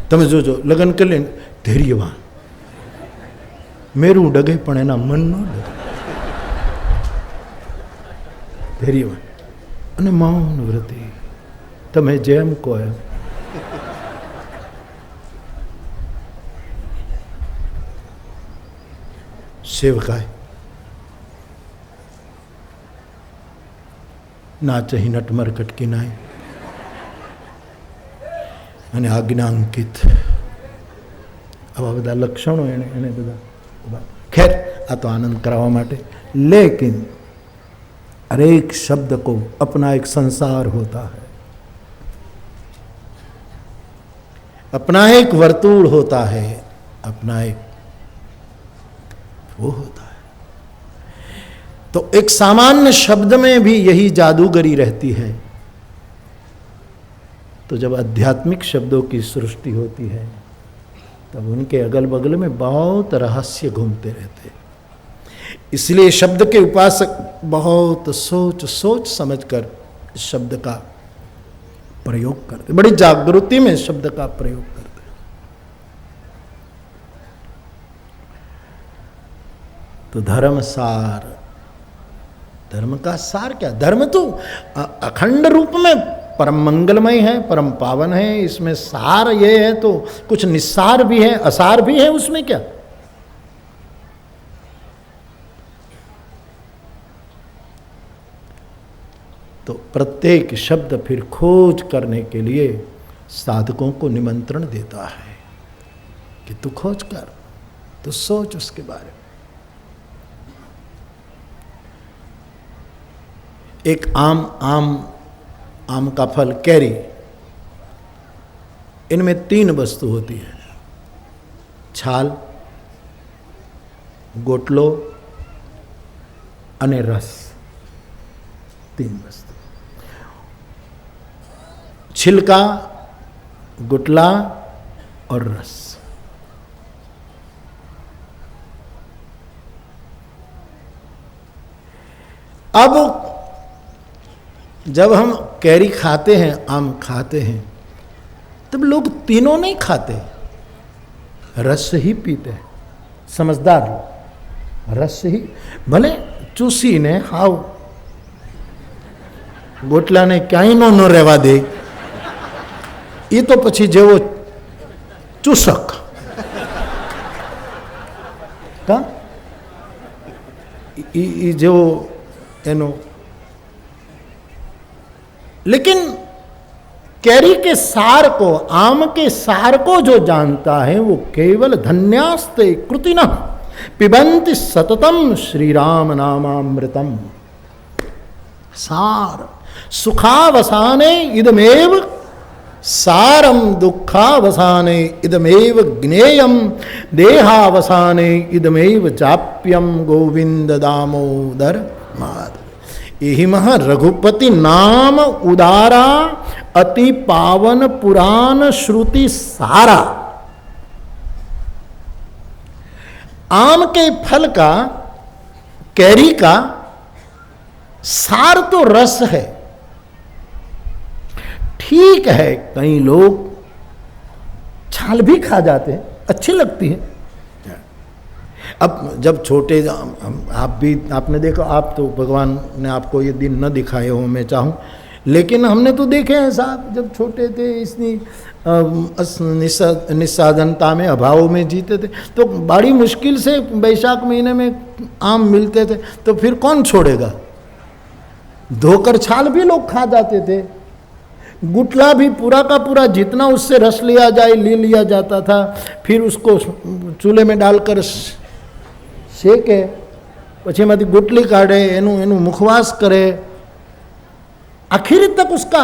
[SPEAKER 4] तमे जोजो लग्न कर ले, धैर्यवान, मेरू डगे पण एना मन न डगे, धैर्यवान अने मौन व्रती, तमे जेम को एम। सेवकाय ना चही नटमर कटकी नाय અને આજ્ઞાંકિત, આવા બધા લક્ષણો એને બધા। खैर आ तो आनंद करावा माटे, लेकिन हर एक शब्द को अपना एक संसार होता है, अपना एक वर्तुल होता है, अपना एक वो होता है। तो एक सामान्य शब्द में भी यही जादूगरी रहती है, तो जब आध्यात्मिक शब्दों की सृष्टि होती है तब उनके अगल बगल में बहुत रहस्य घूमते रहते हैं। इसलिए शब्द के उपासक बहुत सोच सोच समझकर इस शब्द का प्रयोग करते, बड़ी जागृति में शब्द का प्रयोग करते। तो धर्म सार, धर्म का सार क्या? धर्म तो अखंड रूप में परम मंगलमय है, परम पावन है, इसमें सार ये है तो कुछ निस्सार भी है, असार भी है, उसमें क्या? तो प्रत्येक शब्द फिर खोज करने के लिए साधकों को निमंत्रण देता है कि तू खोज कर, तू सोच उसके बारे में। एक आम का फल कैरी, इनमें 3 वस्तु होती है, छाल, गोटलो अने रस, 3 वस्तु। छिलका, गुटला और रस। अब जब हम कैरी खाते हैं, आम खाते हैं, तब लोग तीनों नहीं खाते, रस ही पीते हैं। समझदार लोग रस ही, भले चूसी ने हाउ गोटला ने क्यांय नो રહેવા દે, એ તો પછી જેવો ચૂસક કા એ જેવો એનો, लेकिन कैरी के सार को, आम के सार को जो जानता है वो केवल धन्यास्ते कृतिना पिबंति सततम श्री राम नामामृतम। सार सुखावसाने इदमेव सारम, दुखावसाने इदमेव ज्ञेयम, देहावसाने इदमेव जाप्यम गोविंद दामोदर माधव। यही महा रघुपति नाम उदारा, अति पावन पुराण श्रुति सारा। आम के फल का, कैरी का सार तो रस है। ठीक है, कई लोग छाल भी खा जाते हैं, अच्छी लगती है। अब जब छोटे, आप भी आपने देखा, आप तो भगवान ने आपको ये दिन न दिखाए हो मैं चाहूँ, लेकिन हमने तो देखे हैं साहब, जब छोटे थे इतनी निस्साधनता में, अभाव में जीते थे, तो बड़ी मुश्किल से वैशाख महीने में आम मिलते थे, तो फिर कौन छोड़ेगा। धोकर छाल भी लोग खा जाते थे, गुटला भी पूरा का पूरा जितना उससे रस लिया जाए ले लिया जाता था, फिर उसको चूल्हे में डालकर सेके, પછી એમાંથી ગુટલી કાઢે, એનું મુખવાસ કરે, आखिर तक उसका,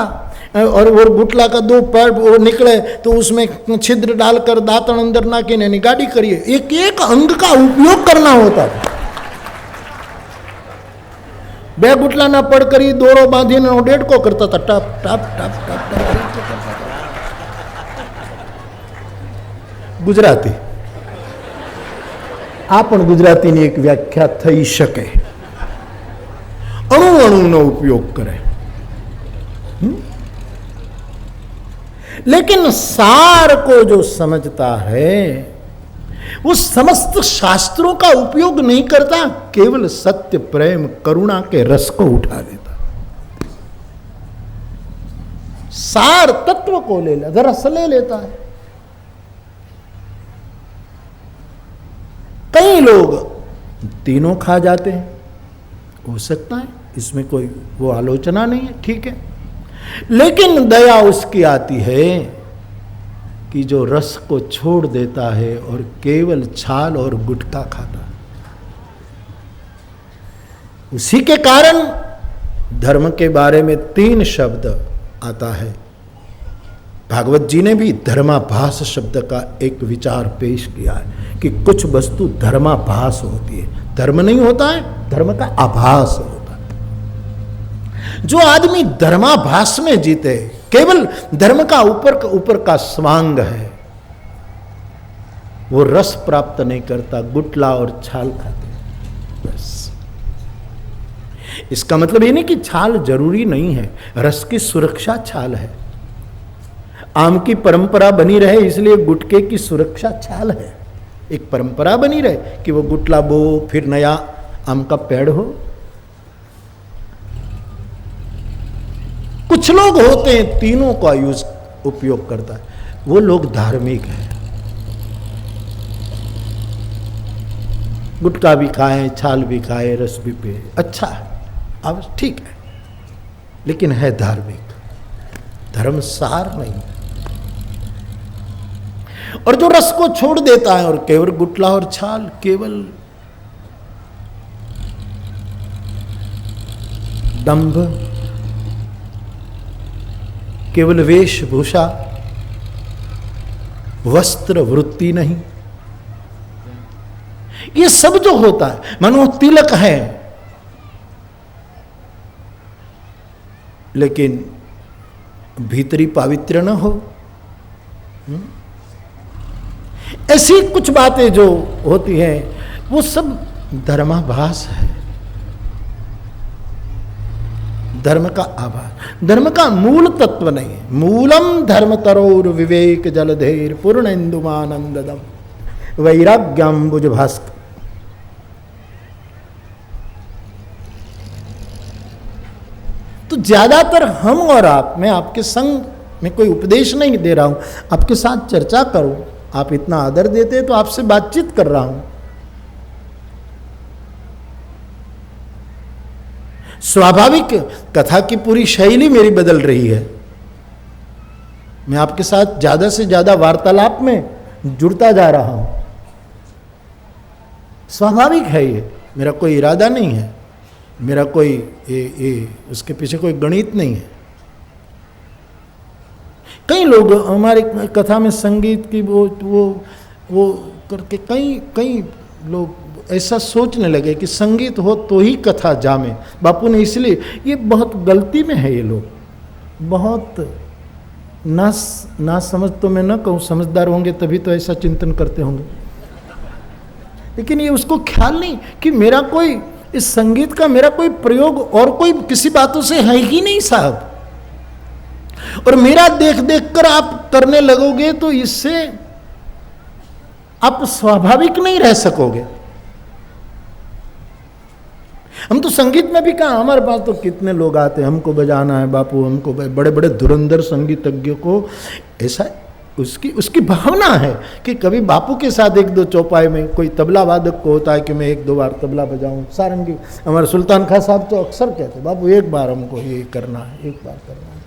[SPEAKER 4] और वो गुटला का दो पैर वो निकले तो उसमें छिद्र डालकर दांतण अंदर ना के यानी गाड़ी करिए, एक एक अंग का उपयोग करना होता था। बे गुटला ना पड़ करी दोरो बांधी ने डेढ़को करता था, टप टप टप टप टप। गुजराती, आ पण गुजरातीनी एक व्याख्या थई शके, अणु अणुनो उपयोग करे। लेकिन सार को जो समझता है वो समस्त शास्त्रों का उपयोग नहीं करता, केवल सत्य प्रेम करुणा के रस को उठा लेता। सार तत्व को ले लेता, रस ले लेता है। कई लोग तीनों खा जाते हैं, हो सकता है, इसमें कोई वो आलोचना नहीं है, ठीक है, लेकिन दया उसकी आती है कि जो रस को छोड़ देता है और केवल छाल और गुटखा खाता है। उसी के कारण धर्म के बारे में 3 शब्द आता है। भागवत जी ने भी धर्माभास शब्द का एक विचार पेश किया है कि कुछ वस्तु धर्माभास होती है, धर्म नहीं होता है, धर्म का आभास होता है। जो आदमी धर्माभास में जीते, केवल धर्म का ऊपर का स्वांग है, वो रस प्राप्त नहीं करता, गुटला और छाल खाते बस। इसका मतलब ये नहीं कि छाल जरूरी नहीं है, रस की सुरक्षा छाल है। आम की परंपरा बनी रहे इसलिए गुटके की सुरक्षा छाल है। एक परंपरा बनी रहे कि वो गुटला बो फिर नया आम का पेड़ हो। कुछ लोग होते हैं तीनों का उपयोग करता है, वो लोग धार्मिक हैं। गुटखा भी खाएं, छाल भी खाएं, रस भी पिए, अच्छा है, अब ठीक है, लेकिन है धार्मिक, धर्म सार नहीं। और जो रस को छोड़ देता है और केवल गुटला और छाल, केवल दंभ, केवल वेशभूषा, वस्त्र वृत्ति नहीं, ये सब जो होता है, मानो तिलक है लेकिन भीतरी पावित्र न हो, ऐसी कुछ बातें जो होती हैं वो सब धर्माभास है। धर्म का आभास। धर्म का मूल तत्व नहीं है। मूलम धर्म तरोर विवेक जलधेर पूर्णेन्दुमानंददम वैराग्याम्बुज भास्कर। तो ज्यादातर हम और आप, मैं आपके संग में कोई उपदेश नहीं दे रहा हूं, आपके साथ चर्चा करूं, आप इतना आदर देते हैं तो आपसे बातचीत कर रहा हूं। स्वाभाविक कथा की पूरी शैली मेरी बदल रही है। मैं आपके साथ ज्यादा से ज्यादा वार्तालाप में जुड़ता जा रहा हूं। स्वाभाविक है ये, मेरा कोई इरादा नहीं है, मेरा कोई उसके पीछे कोई गणित नहीं है। कई लोग हमारे कथा में संगीत की वो करके कई लोग ऐसा सोचने लगे कि संगीत हो तो ही कथा जामे। बापू ने इसलिए, ये बहुत गलती में है ये लोग, बहुत ना समझ तो मैं न कहूँ, समझदार होंगे तभी तो ऐसा चिंतन करते होंगे, लेकिन ये उसको ख्याल नहीं कि मेरा कोई इस संगीत का मेरा कोई प्रयोग और कोई किसी बातों से है ही नहीं साहब। और मेरा देख देख कर आप करने लगोगे तो इससे आप स्वाभाविक नहीं रह सकोगे। हम तो संगीत में भी कहा, हमारे पास तो कितने लोग आते हैं, हमको बजाना है बापू, हमको बड़े बड़े धुरंधर संगीतज्ञों को ऐसा उसकी भावना है कि कभी बापू के साथ एक दो चौपाई में कोई तबला वादक को होता है कि मैं एक दो बार तबला बजाऊं, सारंगी। हमारे सुल्तान खां साहब तो अक्सर कहते बापू एक बार हमको ये करना है, एक बार करना है।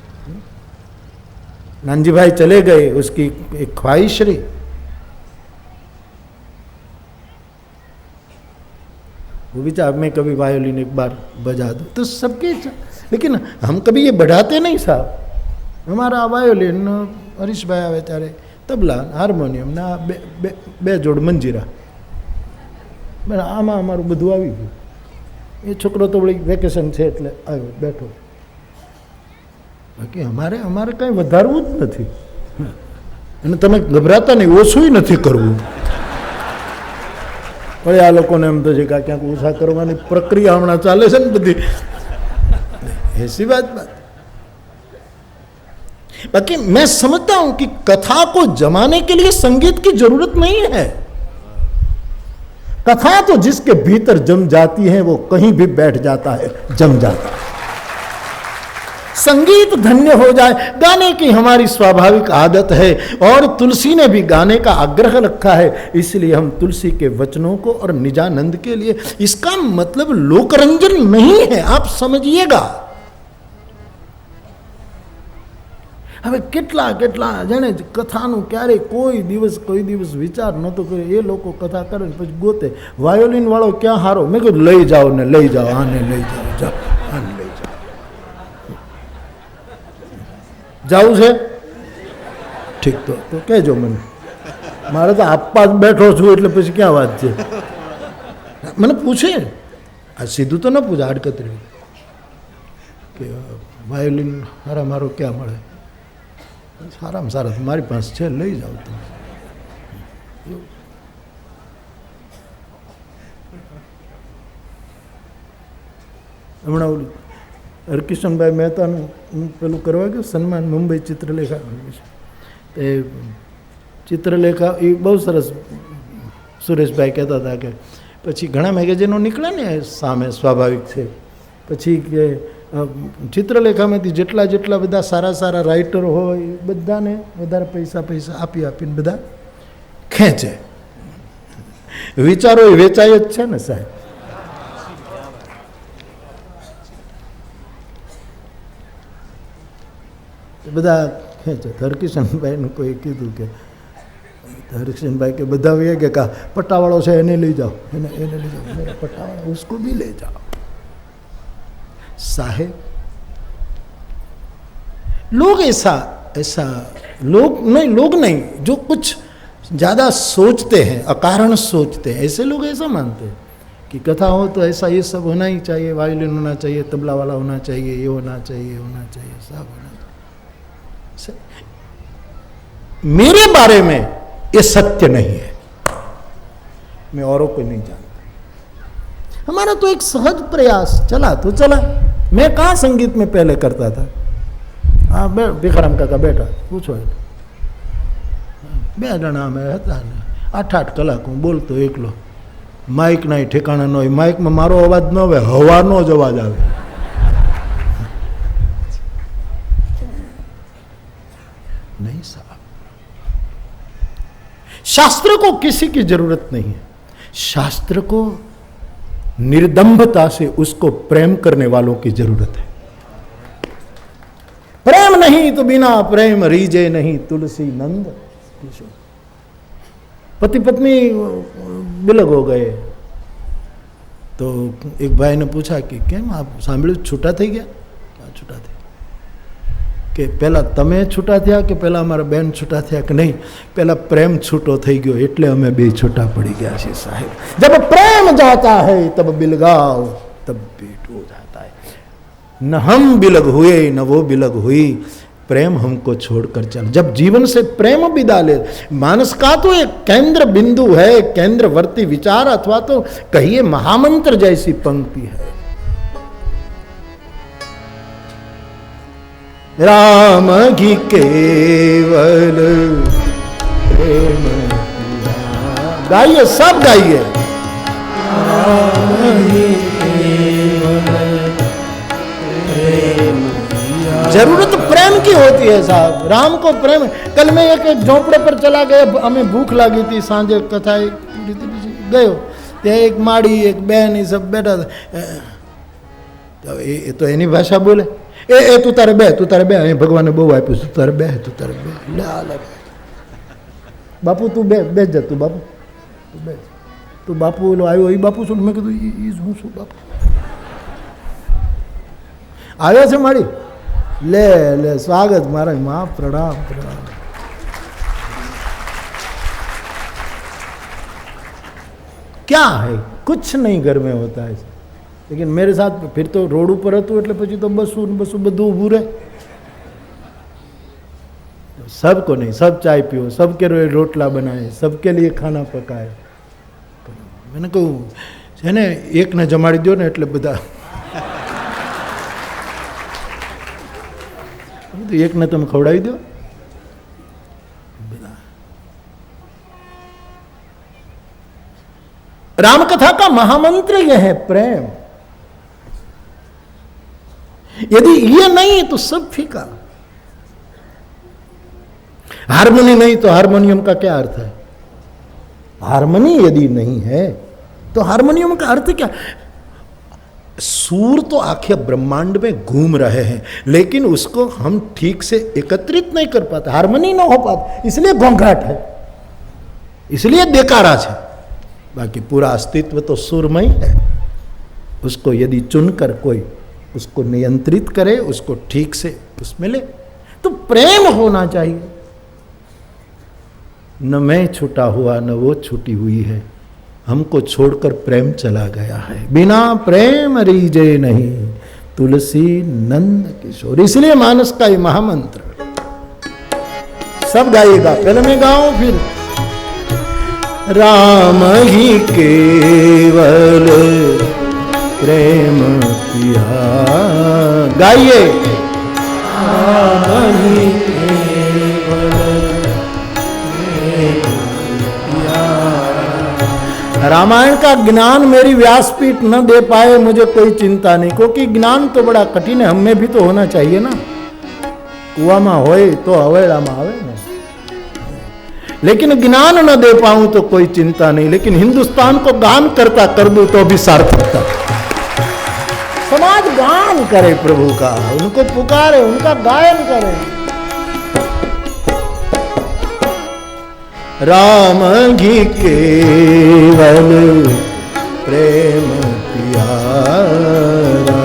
[SPEAKER 4] नानजी भाई चले गए, उसकी एक ख्वाहिश रही। वो भी चाह मैं कभी वायोलिन एक बार बजा दूं, तो सबके, लेकिन हम कभी ये बढ़ाते नहीं साहब। हमारा वायोलिन, हरीश भाई आवे ત્યારે તબલા, હાર્મોનિયમ ના બે જોડ મંજીરા, આમાં અમારું બધું આવી ગયું। એ છોકરો તો વળી વેકેશન છે એટલે આવ્યો બેઠો, બાકી અમારે કાંઈ વધારવું જ નથી। અને તમે ગભરાતા નહીં, ઓછું નથી કરવું। વળી આ લોકોને એમ તો છે કે ક્યાંક ઓછા કરવાની પ્રક્રિયા હમણાં ચાલે છે ને બધી, ऐसी बात। बाकी मैं समझता हूं कि कथा को जमाने के लिए संगीत की जरूरत नहीं है। कथा तो जिसके भीतर जम जाती है वो कहीं भी बैठ जाता है, जम जाता है। संगीत धन्य हो जाए, गाने की हमारी स्वाभाविक आदत है और तुलसी ने भी गाने का आग्रह रखा है, इसलिए हम तुलसी के वचनों को और निजानंद के लिए, इसका मतलब लोकरंजन नहीं है, आप समझिएगा। હવે કેટલા જાણે કથાનું ક્યારે કોઈ દિવસ વિચાર નહોતો કર્યો। એ લોકો કથા કરે ને પછી ગોતે વાયોલિન વાળો ક્યાં હારો, મેં કીધું લઈ જાઓ ને લઈ જાઓ, આને લઈ જાઓ, આને લઈ જાઓ। જાવું છે ઠીક, તો કહેજો મને, મારે તો આપવા જ બેઠો છું એટલે પછી ક્યાં વાત છે। મને પૂછે, આ સીધું તો ન પૂછે, આડકતરી કે વાયોલિન હારા મારો ક્યાં મળે। સારામાં સારા મારી પાસે છે, લઈ જાઓ તમે। હમણાં ઓલું હરકિશનભાઈ મહેતાનું પેલું કરવા ગયો સન્માન, મુંબઈ ચિત્રલેખા, એ ચિત્રલેખા એ બહુ સરસ સુરેશભાઈ કહેતા હતા કે પછી ઘણા મેગેઝિનો નીકળે ને સામે, સ્વાભાવિક છે, પછી કે ચિત્રલેખામાંથી જેટલા બધા સારા રાઇટર હોય બધાને વધારે પૈસા આપીને બધા ખેંચે। વિચારો એ વેચાય જ છે ને સાહેબ। બધા ખેંચે। હરકિશનભાઈનું કોઈ કીધું કે હરકિશનભાઈ કે બધા કે પટ્ટાવાળો છે એને લઈ જાઓ, એને લઈ જાઓ, મેરા પટ્ટાવાળા उसको भी ले जाओ। साहेब लोग ऐसा लोग नहीं जो कुछ ज़्यादा सोचते हैं, अकारण सोचते हैं, ऐसे लोग ऐसा मानते हैं कि कथा हो तो ऐसा ये सब होना ही चाहिए, वायोलिन होना चाहिए, तबला वाला होना चाहिए, ये होना चाहिए, सब होना चाहिए। मेरे बारे में ये सत्य नहीं है, मैं औरों को नहीं जानता। हमारा तो एक सहज प्रयास चला तो चला, मैं कहाँ संगीत में पहले करता था। हाँ भिखाराम काका बेटा पूछो બે જણા અમે હતા ને 8-8 કલાક હું બોલતો એકલો, માઇક નહીં ઠેકાણા ન હોય, માઇકમાં મારો અવાજ ન આવે, હવાનો જ અવાજ આવે। नहीं साहब, शास्त्र को किसी की जरूरत नहीं है, शास्त्र को निर्दंभता से उसको प्रेम करने वालों की जरूरत है। प्रेम नहीं तो बिना प्रेम रीजे नहीं तुलसी नंद किशोर। पति पत्नी बिलग हो गए तो एक भाई ने पूछा कि केम आप सांभळ्યું छूटा थई गया? छूटा थी के पहला तमे छूटा थया के पहला अमारा बेन छूटा थया के नहीं, पहला प्रेम छूटो थई गयो एटले अमे बे छूटा पड़ी गया छे साहेब। जब प्रेम जाता है तब बिलगाव तब पेट हो जाता है। न हम बिलग हुए न वो बिलग हुई, प्रेम हमको छोड़कर चल। जब जीवन से प्रेम विदा ले, मानस का तो एक केंद्र बिंदु है, केंद्रवर्ती विचार अथवा तो कहिए महामंत्र जैसी पंक्ति है। राम की केवल प्रेम, गाइए सब गाइए। जरूरत प्रेम की होती है साहब, राम को प्रेम। कल मैं एक झोंपड़े पर चला गया, हमें भूख लगी थी, सांझे कथा गयो, एक माड़ी एक बहन ये सब बैठा था, तो एनी भाषा बोले, ए तू तारे बे, भगवान ने बहु आप्યું, तू तारे बे ले बापू तू बेच जा, तू बापू तू बेच, तू बापू लो आयो, बापू सुन, मैं कीधुं हूँ शू बापू आयो छे माड़ी, ले ले स्वागत मारा माँ, प्रणाम प्रणाम। क्या है, कुछ नहीं घर में होता है, लेकिन मेरे साथ फिर तो रोड पर हतुं એટલે પછી तो बसू બધું ઊભું રહે। सबको नहीं, सब चाय पियो, सबके रोटला बनाए, सबके लिए खाना पकाए। मैंने कहूँ છે ને એકને જમાડી દો ને એટલે બધા, तो एक ने तुम खवड़ाई दो। राम कथा का महामंत्र यह है प्रेम। यदि ये नहीं तो सब फीका। हारमोनी नहीं तो हारमोनियम का क्या अर्थ है? हारमोनी यदि नहीं है तो हारमोनियम का अर्थ क्या? सूर तो आखिर ब्रह्मांड में घूम रहे हैं, लेकिन उसको हम ठीक से एकत्रित नहीं कर पाते, हारमोनी ना हो पाती, इसलिए घोंघाट है, इसलिए देकाराज है। बाकी पूरा अस्तित्व तो सुरमय है। उसको यदि चुनकर कोई उसको नियंत्रित करे, उसको ठीक से उसमें ले, तो प्रेम होना चाहिए। न मैं छूटा हुआ न वो छूटी हुई है, हमको छोड़कर प्रेम चला गया है। बिना प्रेम रीजे नहीं तुलसी नंद किशोर। इसलिए मानस का ये महामंत्र सब गाइएगा, पहले मैं गाऊं फिर। राम ही केवल प्रेम पिया, गाइए। राम ही रामायण का ज्ञान मेरी व्यासपीठ न दे पाए मुझे कोई चिंता नहीं, क्योंकि ज्ञान तो बड़ा कठिन है, हमें भी तो होना चाहिए ना। कुआ में होए तो हवेड़ा में आवे ना, लेकिन ज्ञान न दे पाऊं तो कोई चिंता नहीं, लेकिन हिंदुस्तान को गान करता कर दूं तो भी सार्थकता। समाज गान करे प्रभु का, उनको पुकारे, उनका गायन करे। राम ही केवल प्रेम प्यारा,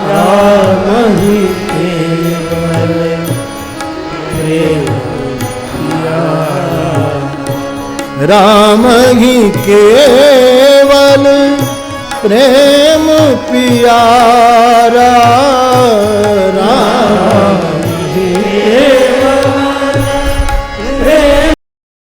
[SPEAKER 4] राम ही केवल प्रेम प्यारा, राम ही केवल प्रेम प्यारा,